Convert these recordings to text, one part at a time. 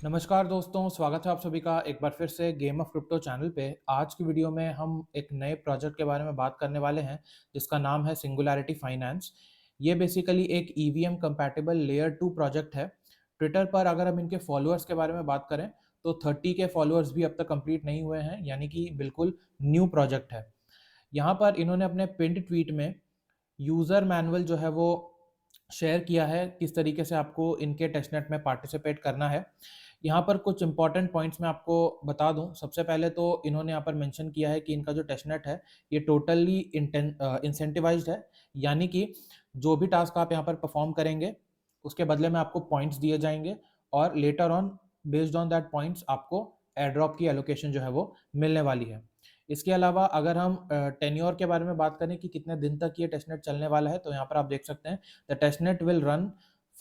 नमस्कार दोस्तों, स्वागत है आप सभी का एक बार फिर से गेम ऑफ क्रिप्टो चैनल पे। आज की वीडियो में हम एक नए प्रोजेक्ट के बारे में बात करने वाले हैं जिसका नाम है सिंगुलैरिटी फाइनेंस। ये बेसिकली एक ईवीएम कंपैटिबल लेयर 2 प्रोजेक्ट है। ट्विटर पर अगर हम इनके फॉलोअर्स के बारे में बात करें तो 30 के फॉलोअर्स भी अब तक कंप्लीट नहीं हुए हैं, यानी कि बिल्कुल न्यू प्रोजेक्ट है। यहाँ पर इन्होंने अपने पिंड ट्वीट में यूज़र मैनुअल जो है वो शेयर किया है, किस तरीके से आपको इनके टेस्टनेट में पार्टिसिपेट करना है। यहाँ पर कुछ इंपॉर्टेंट पॉइंट्स मैं आपको बता दूँ। सबसे पहले तो इन्होंने यहाँ पर मेंशन किया है कि इनका जो टेस्टनेट है ये टोटली इंसेंटिवाइज्ड है, यानी कि जो भी टास्क आप यहाँ पर परफॉर्म करेंगे उसके बदले में आपको पॉइंट्स दिए जाएंगे और later on based on that points आपको एयर ड्रॉप की एलोकेशन जो है वो मिलने वाली है। इसके अलावा अगर हम टेन्योर के बारे में बात करें कि कितने दिन तक ये टेस्टनेट चलने वाला है, तो यहाँ पर आप देख सकते हैं the testnet will run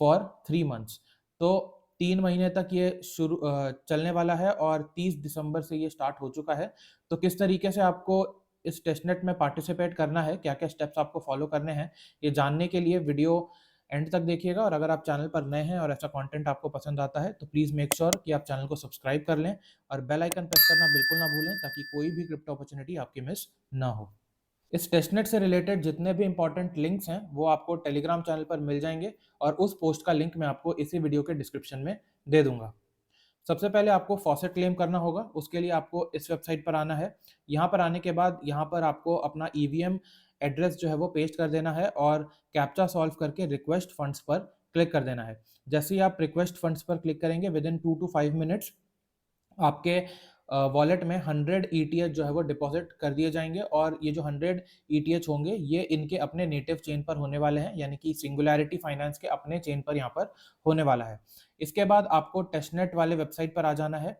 for 3 months. तो 3 महीने तक ये चलने वाला है और 30 दिसंबर से ये स्टार्ट हो चुका है। तो किस तरीके से आपको इस टेस्टनेट में पार्टिसिपेट करना है, क्या क्या स्टेप्स आपको फॉलो करने हैं, ये जानने के लिए वीडियो एंड तक देखिएगा। और अगर आप चैनल पर नए हैं और ऐसा कंटेंट आपको पसंद आता है तो प्लीज़ मेक श्योर कि आप चैनल को सब्सक्राइब कर लें और बेल आइकन प्रेस करना बिल्कुल ना भूलें, ताकि कोई भी क्रिप्टो अपॉर्चुनिटी आपकी मिस ना हो। इस टेस्टनेट से रिलेटेड जितने भी इंपॉर्टेंट लिंक्स हैं वो आपको टेलीग्राम चैनल पर मिल जाएंगे और उस पोस्ट का लिंक मैं आपको इसी वीडियो के डिस्क्रिप्शन में दे दूंगा। सबसे पहले आपको फॉसेट क्लेम करना होगा। उसके लिए आपको इस वेबसाइट पर आना है। यहाँ पर आने के बाद यहाँ पर आपको अपना ईवीएम एड्रेस जो है वो पेस्ट कर देना है और कैप्चा सॉल्व करके रिक्वेस्ट फंड्स पर क्लिक कर देना है। जैसे ही आप रिक्वेस्ट फंड्स पर क्लिक करेंगे विद इन 2 to 5 मिनट्स आपके वॉलेट में 100 ईटीएच जो है वो डिपॉजिट कर दिए जाएंगे और ये जो 100 ईटीएच होंगे ये इनके अपने नेटिव चेन पर होने वाले हैं, यानी कि सिंगुलैरिटी फाइनेंस के अपने चेन पर यहाँ पर होने वाला है। इसके बाद आपको टेस्टनेट वाले वेबसाइट पर आ जाना है।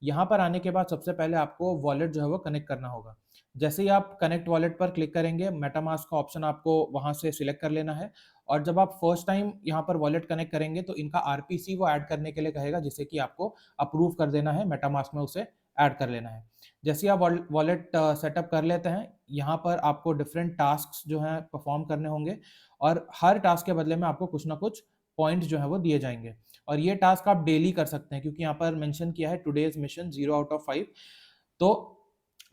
यहाँ पर आने के बाद सबसे पहले आपको वॉलेट जो है वो कनेक्ट करना होगा। जैसे ही आप कनेक्ट वॉलेट पर क्लिक करेंगे मेटामास्क का ऑप्शन आपको वहाँ से सिलेक्ट कर लेना है और जब आप फर्स्ट टाइम यहाँ पर वॉलेट कनेक्ट करेंगे तो इनका आरपीसी वो ऐड करने के लिए कहेगा, जिसे कि आपको अप्रूव कर देना है, मेटामास्क में उसे ऐड कर लेना है। जैसे ही आप वॉलेट सेटअप कर लेते हैं, यहाँ पर आपको डिफरेंट टास्क जो हैं परफॉर्म करने होंगे और हर टास्क के बदले में आपको कुछ ना कुछ पॉइंट्स जो है वो दिए जाएंगे। और ये टास्क आप डेली कर सकते हैं क्योंकि यहाँ पर मेंशन किया है टुडेज मिशन 0 आउट ऑफ 5। तो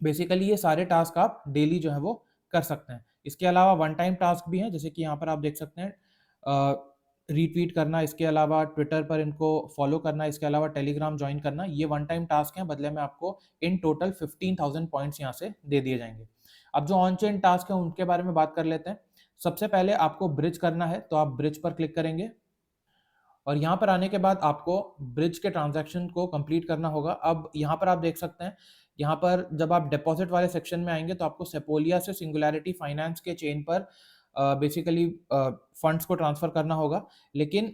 बेसिकली ये सारे टास्क आप डेली जो है वो कर सकते हैं। इसके अलावा वन टाइम टास्क भी हैं, जैसे कि यहाँ पर आप देख सकते हैं रीट्वीट करना, इसके अलावा ट्विटर पर इनको फॉलो करना, इसके अलावा टेलीग्राम ज्वाइन करना, ये वन टाइम टास्क हैं। बदले में आपको इन टोटल 15,000 पॉइंट्स यहाँ से दे दिए जाएंगे। अब जो ऑन चेन टास्क है उनके बारे में बात कर लेते हैं। सबसे पहले आपको ब्रिज करना है, तो आप ब्रिज पर क्लिक करेंगे और यहाँ पर आने के बाद आपको ब्रिज के ट्रांजैक्शन को कंप्लीट करना होगा। अब यहाँ पर आप देख सकते हैं, यहाँ पर जब आप डिपॉजिट वाले सेक्शन में आएंगे तो आपको सेपोलिया से सिंगुलैरिटी फाइनेंस के चेन पर बेसिकली फंड्स को ट्रांसफर करना होगा। लेकिन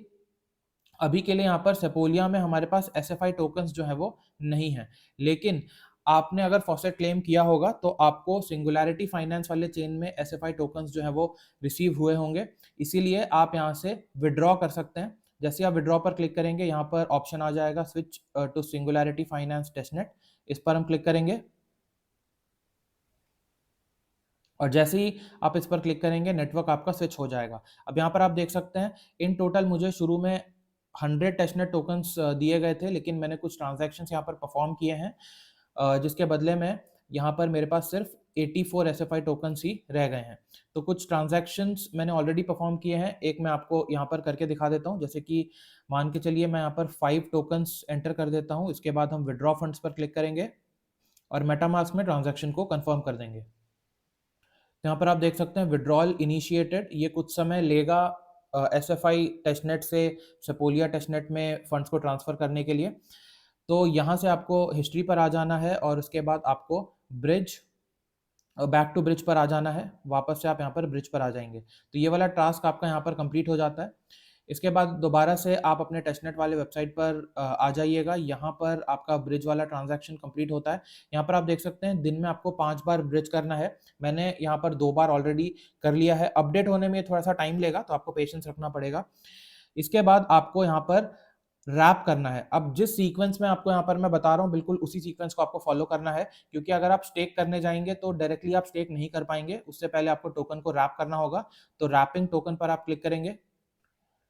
अभी के लिए यहाँ पर सेपोलिया में हमारे पास एसएफआई टोकन्स जो है वो नहीं है। लेकिन आपने अगर फॉसेट क्लेम किया होगा तो आपको सिंगुलैरिटी फाइनेंस वाले चेन में एसएफआई टोकन्स जो है वो रिसीव हुए होंगे, इसीलिए आप यहाँ से विड्रॉ कर सकते हैं। जैसे आप विड्रॉ पर क्लिक करेंगे यहाँ पर ऑप्शन आ जाएगा switch to singularity finance testnet. इस पर हम क्लिक करेंगे और जैसे ही आप इस पर क्लिक करेंगे नेटवर्क आपका स्विच हो जाएगा। अब यहाँ पर आप देख सकते हैं इन टोटल मुझे शुरू में 100 टेस्टनेट टोकन्स दिए गए थे, लेकिन मैंने कुछ ट्रांजैक्शंस यहाँ पर परफॉर्म किए हैं जिसके बदले में यहाँ पर मेरे पास सिर्फ 84 एसएफआई टोकन्स ही रह गए हैं। तो कुछ ट्रांजैक्शंस मैंने ऑलरेडी परफॉर्म किए हैं, एक मैं आपको यहाँ पर करके दिखा देता हूँ। जैसे कि मान के चलिए मैं यहाँ पर 5 टोकन्स एंटर कर देता हूँ। इसके बाद हम विड्रॉ फंड्स पर क्लिक करेंगे और मेटामास्क में ट्रांजैक्शन को कंफर्म कर देंगे। यहाँ पर आप देख सकते हैं विड्रॉल इनिशिएटेड, ये कुछ समय लेगा एसएफआई टेस्टनेट से सेपोलिया टेस्टनेट में फंड्स को ट्रांसफर करने के लिए। तो यहाँ से आपको हिस्ट्री पर आ जाना है और उसके बाद आपको ब्रिज बैक टू ब्रिज पर आ जाना है। वापस से आप यहाँ पर ब्रिज पर आ जाएंगे तो ये वाला टास्क आपका यहाँ पर कंप्लीट हो जाता है। इसके बाद दोबारा से आप अपने टेस्टनेट वाले वेबसाइट पर आ जाइएगा। यहाँ पर आपका ब्रिज वाला ट्रांजैक्शन कंप्लीट होता है। यहाँ पर आप देख सकते हैं दिन में आपको 5 बार ब्रिज करना है। मैंने यहाँ पर 2 बार ऑलरेडी कर लिया है। अपडेट होने में थोड़ा सा टाइम लेगा तो आपको पेशेंस रखना पड़ेगा। इसके बाद आपको यहाँ पर रैप करना है। अब जिस सीक्वेंस में आपको यहाँ पर मैं बता रहा हूँ बिल्कुल उसी सीक्वेंस को आपको फॉलो करना है, क्योंकि अगर आप स्टेक करने जाएंगे तो डायरेक्टली आप स्टेक नहीं कर पाएंगे। उससे पहले आपको टोकन को रैप करना होगा। तो रैपिंग टोकन पर आप क्लिक करेंगे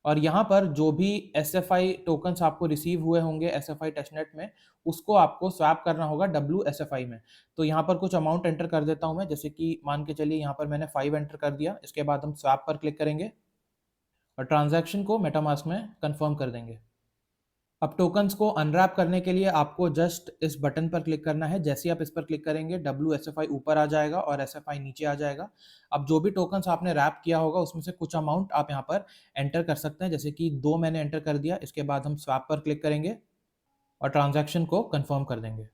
और यहाँ पर जो भी SFI टोकन्स आपको रिसीव हुए होंगे SFI टेस्टनेट में, उसको आपको स्वैप करना होगा WSFI में। तो यहाँ पर कुछ अमाउंट एंटर कर देता हूँ मैं, जैसे कि मान के चलिए यहाँ पर मैंने 5 एंटर कर दिया। इसके बाद हम स्वैप पर क्लिक करेंगे और ट्रांजैक्शन को मेटामास्क में कंफर्म कर देंगे। अब टोकन्स को अनरैप करने के लिए आपको जस्ट इस बटन पर क्लिक करना है। जैसे ही आप इस पर क्लिक करेंगे WSFI ऊपर आ जाएगा और SFI नीचे आ जाएगा। अब जो भी टोकन्स आपने रैप किया होगा उसमें से कुछ अमाउंट आप यहाँ पर एंटर कर सकते हैं, जैसे कि 2 मैंने एंटर कर दिया। इसके बाद हम स्वैप पर क्लिक करेंगे और ट्रांजैक्शन को कंफर्म कर देंगे।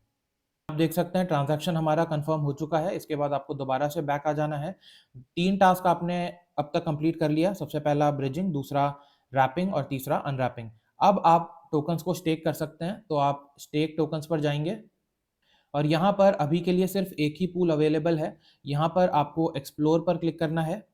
आप देख सकते हैं ट्रांजैक्शन हमारा कंफर्म हो चुका है। इसके बाद आपको दोबारा से बैक आ जाना है। 3 टास्क आपने अब तक कंप्लीट कर लिया। सबसे पहला ब्रिजिंग, दूसरा रैपिंग और तीसरा अनरैपिंग। अब आप टोकन्स को स्टेक कर सकते हैं, तो आप स्टेक टोकन्स पर जाएंगे और यहाँ पर अभी के लिए सिर्फ एक ही पूल अवेलेबल है। यहाँ पर आपको एक्सप्लोर पर क्लिक करना है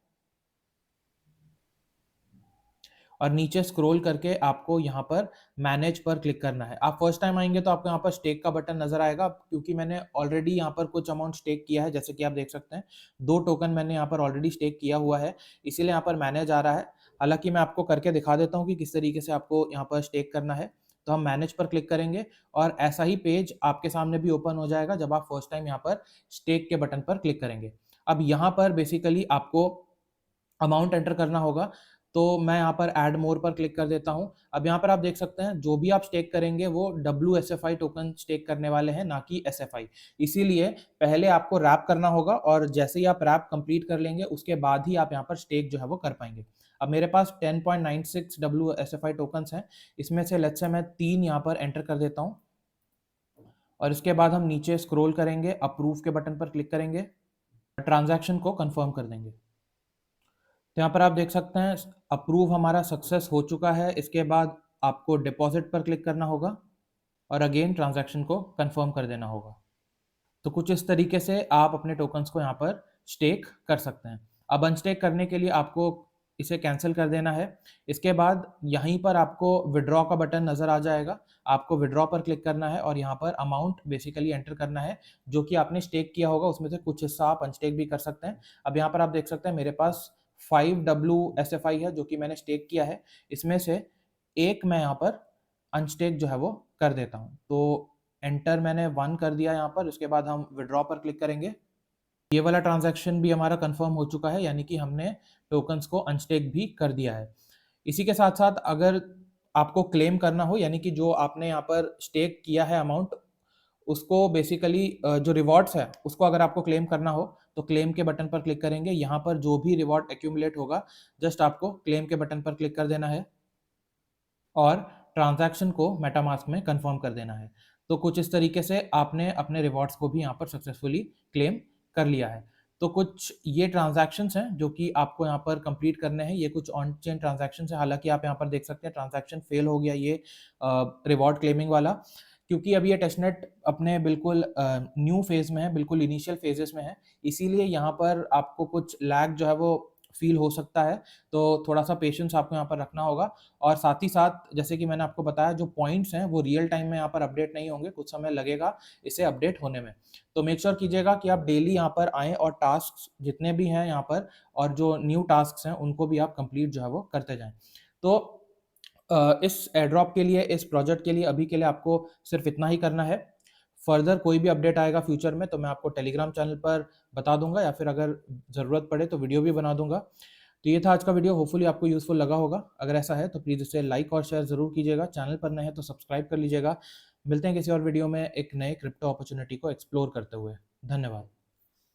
और नीचे स्क्रॉल करके आपको यहाँ पर मैनेज पर क्लिक करना है। आप फर्स्ट टाइम आएंगे तो आपको यहाँ पर स्टेक का बटन नजर आएगा, क्योंकि मैंने ऑलरेडी यहाँ पर कुछ अमाउंट स्टेक किया है। जैसे कि आप देख सकते हैं 2 टोकन मैंने यहाँ पर ऑलरेडी स्टेक किया हुआ है, इसीलिए यहाँ पर मैनेज आ रहा है। हालांकि मैं आपको करके दिखा देता हूँ कि किस तरीके से आपको यहाँ पर स्टेक करना है। तो हम मैनेज पर क्लिक करेंगे और ऐसा ही पेज आपके सामने भी ओपन हो जाएगा जब आप फर्स्ट टाइम यहाँ पर स्टेक के बटन पर क्लिक करेंगे। अब यहाँ पर बेसिकली आपको अमाउंट एंटर करना होगा, तो मैं यहाँ पर ऐड मोर पर क्लिक कर देता हूँ। अब यहाँ पर आप देख सकते हैं जो भी आप स्टेक करेंगे वो WSFI टोकन स्टेक करने वाले हैं, ना कि SFI। इसीलिए पहले आपको रैप करना होगा और जैसे ही आप रैप कंप्लीट कर लेंगे उसके बाद ही आप यहाँ पर स्टेक जो है वो कर पाएंगे। अब मेरे पास 10.96 WSFI टोकन्स हैं। इसमें से लेट्स से मैं 3 यहाँ पर एंटर कर देता हूँ और इसके बाद हम नीचे स्क्रॉल करेंगे, अप्रूव के बटन पर क्लिक करेंगे, ट्रांजैक्शन को कंफर्म कर देंगे। तो यहाँ पर आप देख सकते हैं अप्रूव हमारा सक्सेस हो चुका है। इसके बाद आपको डिपॉजिट पर क्लिक करना होगा और अगेन ट्रांजैक्शन को कंफर्म कर देना होगा। तो कुछ इस तरीके से आप अपने टोकन्स को यहाँ पर स्टेक कर सकते हैं। अब अनस्टेक करने के लिए आपको इसे कैंसिल कर देना है। इसके बाद यहीं पर आपको विड्रॉ का बटन नज़र आ जाएगा। आपको विड्रॉ पर क्लिक करना है और यहाँ पर अमाउंट बेसिकली एंटर करना है जो कि आपने स्टेक किया होगा। उसमें से कुछ हिस्सा आप अनस्टेक भी कर सकते हैं। अब यहाँ पर आप देख सकते हैं मेरे पास 5 WSFI है जो कि मैंने स्टेक किया है। इसमें से एक मैं यहाँ पर अनस्टेक जो है वो कर देता हूँ। तो एंटर मैंने 1 कर दिया यहाँ पर। उसके बाद हम विड्रॉ पर क्लिक करेंगे। ये वाला ट्रांजैक्शन भी हमारा कंफर्म हो चुका है, यानी कि हमने टोकन्स को अनस्टेक भी कर दिया है। इसी के साथ साथ अगर आपको क्लेम करना हो, यानी कि जो आपने यहाँ पर स्टेक किया है अमाउंट, उसको बेसिकली जो रिवॉर्ड्स है उसको अगर आपको क्लेम करना हो तो क्लेम के बटन पर क्लिक करेंगे। यहाँ पर जो भी रिवॉर्ड एक्यूमुलेट होगा जस्ट आपको क्लेम के बटन पर क्लिक कर देना है और ट्रांजैक्शन को मेटामास्क में कंफर्म कर देना है। तो कुछ इस तरीके से आपने अपने रिवॉर्ड्स को भी यहाँ पर सक्सेसफुली क्लेम कर लिया है। तो कुछ ये ट्रांजैक्शंस हैं जो कि आपको यहाँ पर कंप्लीट करने हैं। ये कुछ ऑन चेन ट्रांजैक्शंस हैं। हालांकि आप यहाँ पर देख सकते हैं ट्रांजैक्शन फेल हो गया ये रिवॉर्ड क्लेमिंग वाला, क्योंकि अभी ये टेस्टनेट अपने बिल्कुल न्यू फेज में है, बिल्कुल इनिशियल फेजेस में है। इसीलिए यहाँ पर आपको कुछ लैग जो है वो फील हो सकता है। तो थोड़ा सा पेशेंस आपको यहाँ पर रखना होगा। और साथ ही साथ जैसे कि मैंने आपको बताया जो पॉइंट्स हैं वो रियल टाइम में यहाँ पर अपडेट नहीं होंगे, कुछ समय लगेगा इसे अपडेट होने में। तो मेक श्योर कीजिएगा कि आप डेली यहाँ पर आएँ और टास्क जितने भी हैं यहाँ पर और जो न्यू टास्क हैं उनको भी आप कंप्लीट जो है वो करते जाएँ। तो इस एयरड्रॉप के लिए, इस प्रोजेक्ट के लिए अभी के लिए आपको सिर्फ इतना ही करना है। फर्दर कोई भी अपडेट आएगा फ्यूचर में तो मैं आपको टेलीग्राम चैनल पर बता दूंगा, या फिर अगर ज़रूरत पड़े तो वीडियो भी बना दूंगा। तो ये था आज का वीडियो। होपफुली आपको यूज़फुल लगा होगा। अगर ऐसा है तो प्लीज़ इसे लाइक और शेयर ज़रूर कीजिएगा। चैनल पर नए हैं तो सब्सक्राइब कर लीजिएगा। मिलते हैं किसी और वीडियो में एक नए क्रिप्टो अपॉर्चुनिटी को एक्सप्लोर करते हुए। धन्यवाद।